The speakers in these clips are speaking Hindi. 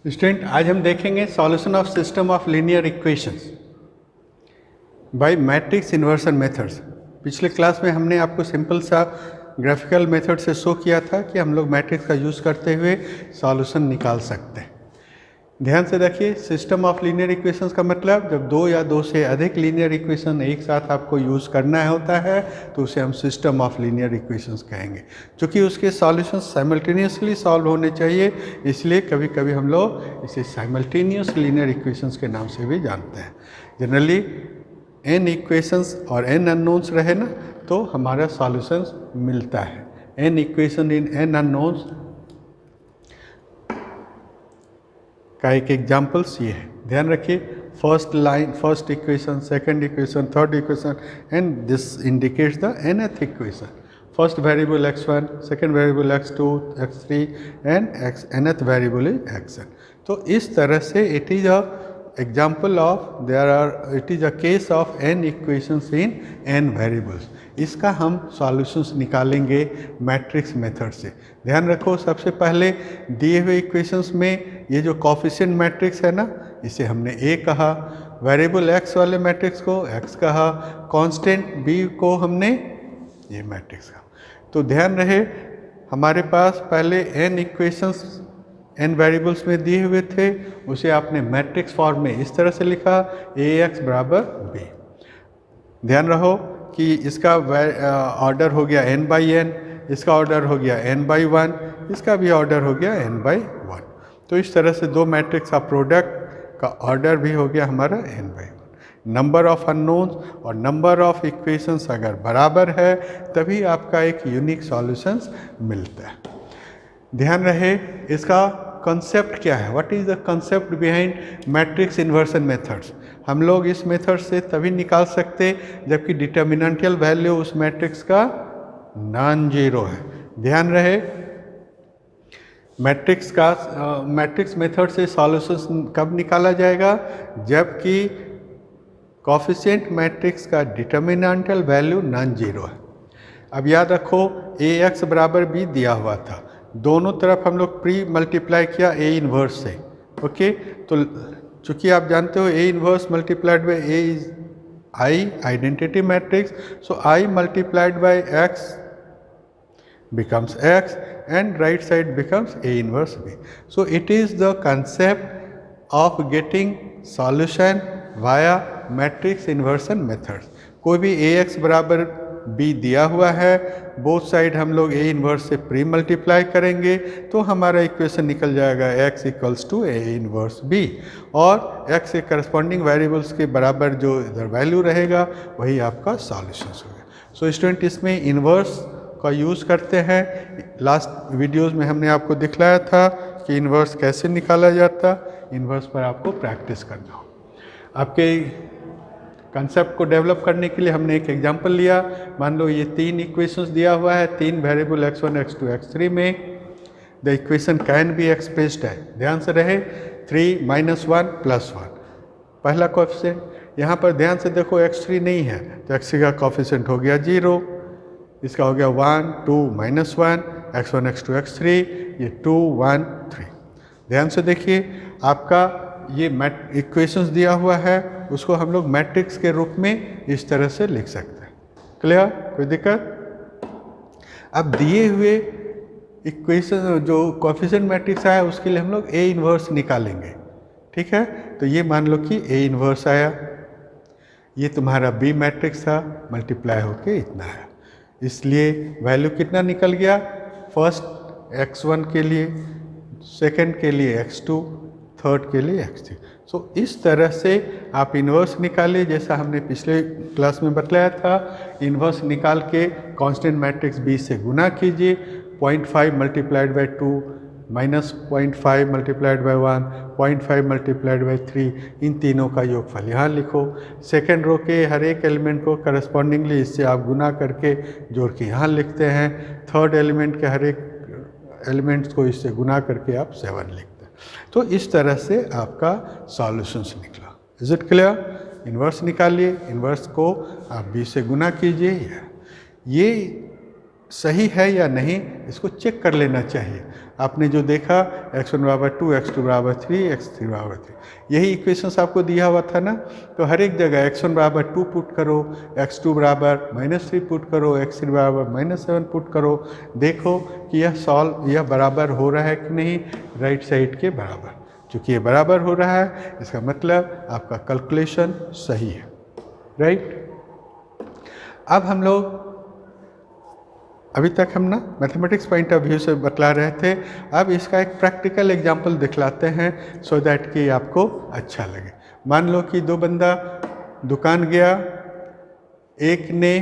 स्टूडेंट, आज हम देखेंगे solution of system of linear equations bye matrix inversion methods. पिछले क्लास में हमने आपको सिंपल सा ग्राफिकल मेथड से शो किया था कि हम लोग मैट्रिक्स का यूज़ करते हुए सॉल्यूशन निकाल सकते हैं। ध्यान से देखिए, सिस्टम ऑफ लीनियर इक्वेशंस का मतलब जब दो या दो से अधिक लीनियर इक्वेशन एक साथ आपको यूज़ करना होता है तो उसे हम सिस्टम ऑफ लीनियर इक्वेशंस कहेंगे। क्योंकि उसके सॉल्यूशंस साइमल्टेनियसली सॉल्व होने चाहिए, इसलिए कभी कभी हम लोग इसे साइमल्टेनियस लीनियर इक्वेशंस के नाम से भी जानते हैं। जनरली n इक्वेशंस और n अननोन्स रहे ना तो हमारा सॉल्यूशंस मिलता है। n equation in n unknowns का एक एग्जाम्पल्स ये है, ध्यान रखिए। First line, first equation, second equation, third equation and this indicates the nth equation. First variable x1, second variable x2, x3 and nth variable is xn। तो इस तरह से it is a example of it is a case of n equations in n variables. इसका हम सॉल्यूशंस निकालेंगे मैट्रिक्स मेथड से। ध्यान रखो, सबसे पहले दिए हुए इक्वेशंस में ये जो कोफिशिएंट मैट्रिक्स है ना, इसे हमने A कहा, वेरिएबल x वाले मैट्रिक्स को x कहा, कांस्टेंट B को हमने ये मैट्रिक्स कहा। तो ध्यान रहे, हमारे पास पहले n इक्वेशंस n वेरिएबल्स में दिए हुए थे, उसे आपने मैट्रिक्स फॉर्म में इस तरह से लिखा ax बराबर b। ध्यान रहो कि इसका ऑर्डर हो गया n बाई n, इसका ऑर्डर हो गया n बाई 1, इसका भी ऑर्डर हो गया n बाई 1। तो इस तरह से दो मैट्रिक्स का प्रोडक्ट का ऑर्डर भी हो गया हमारा n by 1। Number of unknowns और नंबर ऑफ इक्वेशंस अगर बराबर है तभी आपका एक यूनिक सॉल्यूशंस मिलता है। ध्यान रहे, इसका कंसेप्ट क्या है, what is the concept behind matrix inversion methods. हम लोग इस मेथड से तभी निकाल सकते जबकि डिटर्मिनेंटियल वैल्यू उस मैट्रिक्स का नॉन जीरो है। ध्यान रहे, मैट्रिक्स मेथड से सॉल्यूशन कब निकाला जाएगा, जबकि कोफिशिएंट मैट्रिक्स का डिटर्मिनेंटियल वैल्यू नॉन जीरो है। अब याद रखो, ax बराबर b दिया हुआ था, दोनों तरफ हम लोग प्री मल्टीप्लाई किया a इन्वर्स से। ओके, तो चूंकि आप जानते हो a inverse multiplied by a is I identity matrix, so I multiplied by x becomes x and right side becomes a inverse b. So it is the concept of getting solution via matrix inversion methods. कोई भी ax बराबर b दिया हुआ है, बोथ साइड हम लोग a इन्वर्स से प्री मल्टीप्लाई करेंगे तो हमारा इक्वेशन निकल जाएगा x equals to a inverse b, और x के करस्पॉन्डिंग वेरिएबल्स के बराबर जो इधर वैल्यू रहेगा वही आपका सॉल्यूशन होगा। सो स्टूडेंट, इसमें इन्वर्स का यूज़ करते हैं। लास्ट वीडियोस में हमने आपको दिखलाया था कि इन्वर्स कैसे निकाला जाता, इन्वर्स पर आपको प्रैक्टिस करना हो। आपके कंसेप्ट को डेवलप करने के लिए हमने एक एग्जांपल लिया। मान लो ये तीन इक्वेशंस दिया हुआ है, तीन वेरिएबल x1, x2, x3 में। The equation can be expressed है, ध्यान से रहे, 3 - 1 + 1 पहला कोफिशिएंट। यहाँ पर ध्यान से देखो x3 नहीं है तो x3 का कोफिशिएंट हो गया 0, इसका हो गया 1, 2 - 1, x1, x2, x3, ये 2, 1, 3। ध्यान से देखिए, आपका ये इक्वेशंस दिया हुआ है, उसको हम लोग मैट्रिक्स के रूप में इस तरह से लिख सकते हैं। क्लियर, कोई दिक्कत? अब दिए हुए इक्वेशन जो कोफिशिएंट मैट्रिक्स आया उसके लिए हम लोग a इन्वर्स निकालेंगे। ठीक है, तो ये मान लो कि a इन्वर्स आया, ये तुम्हारा b मैट्रिक्स था, मल्टीप्लाई होके इतना आया, इसलिए वैल्यू कितना निकल गया, फर्स्ट x1 के लिए, सेकंड के लिए x2, थर्ड के लिए x3। सो इस तरह से आप इन्वर्स निकालिए, जैसा हमने पिछले क्लास में बतलाया था। इन्वर्स निकाल के कांस्टेंट मैट्रिक्स b से गुना कीजिए, 0.5 multiplied by 2 -0.5 multiplied by 1, 0.5 multiplied by 3, इन तीनों का योगफल यहाँ लिखो। सेकेंड रो के हर एक एलिमेंट को करस्पॉन्डिंगली इससे आप गुना करके जोड़ के यहाँ लिखते हैं। थर्ड एलिमेंट के हर एक एलिमेंट्स को इससे गुना करके आप 7 लिखते हैं। तो इस तरह से आपका सॉल्यूशंस निकला। Is it clear? इन्वर्स निकालिए, इन्वर्स को आप b से गुना कीजिए। ये सही है या नहीं इसको चेक कर लेना चाहिए। आपने जो देखा x1 बराबर 2, x2 बराबर 3, x3 बराबर 3, यही इक्वेशंस आपको दिया हुआ था ना। तो हर एक जगह x1 बराबर 2 पुट करो, x2 बराबर -3 पुट करो, x3 बराबर -7 पुट करो, देखो कि यह बराबर हो रहा है कि नहीं राइट साइड के बराबर। चूँकि ये बराबर हो रहा है इसका मतलब आपका कैलकुलेशन सही है, राइट। अब हम लोग अभी तक हम ना मैथमेटिक्स पॉइंट ऑफ व्यू से बतला रहे थे, अब इसका एक प्रैक्टिकल एग्जांपल दिखलाते हैं सो दैट कि आपको अच्छा लगे। मान लो कि दो बंदा दुकान गया, एक ने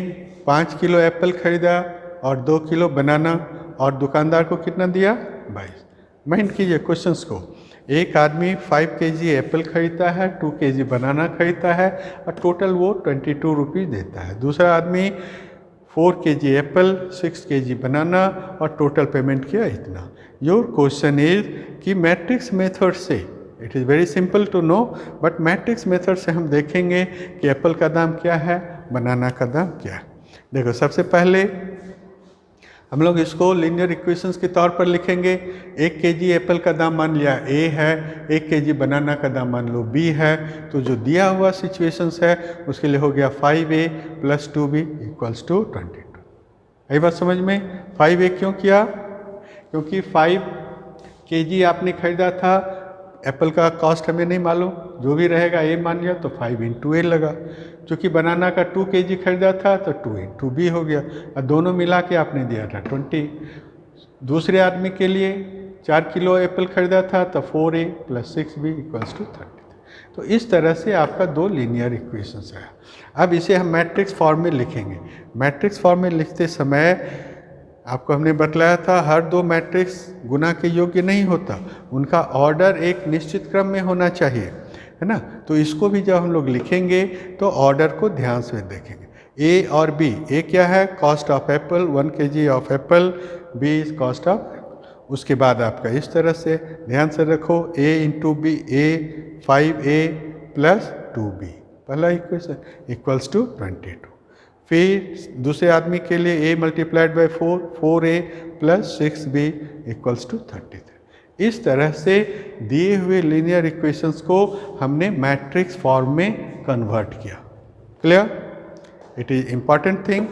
5 किलो एप्पल खरीदा और 2 किलो बनाना, और दुकानदार को कितना दिया 22। माइंड कीजिए क्वेश्चंस को। एक आदमी 5 kg एप्पल खरीदता है, 2 kg बनाना खरीदता है और टोटल वो 22 रुपीज़ देता है। दूसरा आदमी 4 kg एप्पल, 6 kg बनाना और टोटल पेमेंट किया इतना। योर क्वेश्चन इज कि मैट्रिक्स मेथड से, it is very simple to know, but matrix method से हम देखेंगे कि एप्पल का दाम क्या है, बनाना का दाम क्या है। देखो सबसे पहले हम लोग इसको लीनियर इक्वेशंस के तौर पर लिखेंगे। 1 kg एप्पल का दाम मान लिया A है, 1 kg बनाना का दाम मान लो B है, तो जो दिया हुआ सिचुएशंस है उसके लिए हो गया 5A + 2B = 22। यही बात समझ में? 5A क्यों किया? क्योंकि 5 kg आपने खरीदा था, एप्पल का कॉस्ट हमें नहीं मालूम, जो भी रहेगा A मान लिया तो 5 × A लगा। चूँकि बनाना का 2 kg खरीदा था तो 2 × B हो गया, और दोनों मिला के आपने दिया था 20। दूसरे आदमी के लिए 4 किलो एप्पल खरीदा था तो 4A + 6B = 30। तो इस तरह से आपका 2 लीनियर इक्वेशंस है। अब इसे हम मैट्रिक्स फॉर्म में लिखेंगे। मैट्रिक्स फॉर्म में लिखते समय आपको हमने बतलाया था हर 2 मैट्रिक्स गुना के योग्य नहीं होता, उनका ऑर्डर एक निश्चित क्रम में होना चाहिए, है ना। तो इसको भी जब हम लोग लिखेंगे तो ऑर्डर को ध्यान से देखेंगे। ए और बी, ए क्या है? Cost of apple, 1 kg of apple, B is cost of. उसके बाद आपका इस तरह से ध्यान से रखो, A × B, A 5A + 2B, पहला इक्वेशन = 22। फिर दूसरे आदमी के लिए A × 4, 4A + 6B = 33। इस तरह से दिए हुए लीनियर इक्वेशंस को हमने मैट्रिक्स फॉर्म में कन्वर्ट किया। Clear? It is important thing.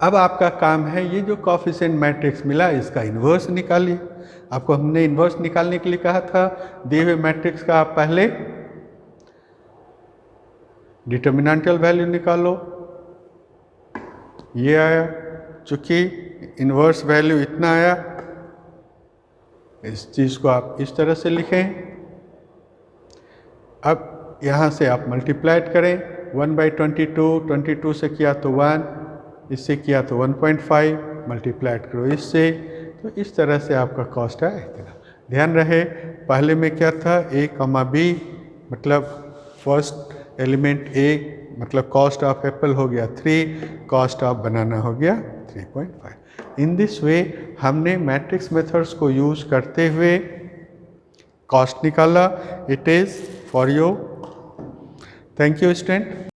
अब आपका काम है ये जो कोएफिशिएंट मैट्रिक्स मिला इसका इन्वर्स निकालिए। आपको हमने इन्वर्स निकालने के लिए कहा था, दिए हुए मैट्रिक्स का आप पहले डिटर्मिनेंटल वैल्यू निकालो, ये आया, चूँकि इन्वर्स वैल्यू इतना आया, इस चीज़ को आप इस तरह से लिखें। अब यहाँ से आप मल्टीप्लाइड करें, 1/22, 22 से किया तो 1, इससे किया तो 1.5, मल्टीप्लाइड करो इससे, तो इस तरह से आपका कॉस्ट है इतना। ध्यान रहे पहले में क्या था, A, B, मतलब फर्स्ट एलिमेंट A मतलब कॉस्ट ऑफ एप्पल हो गया 3, कॉस्ट ऑफ बनाना हो गया 3.5। इन दिस वे हमने मैट्रिक्स मेथड्स को यूज़ करते हुए कॉस्ट निकाला। It is for you. Thank you student.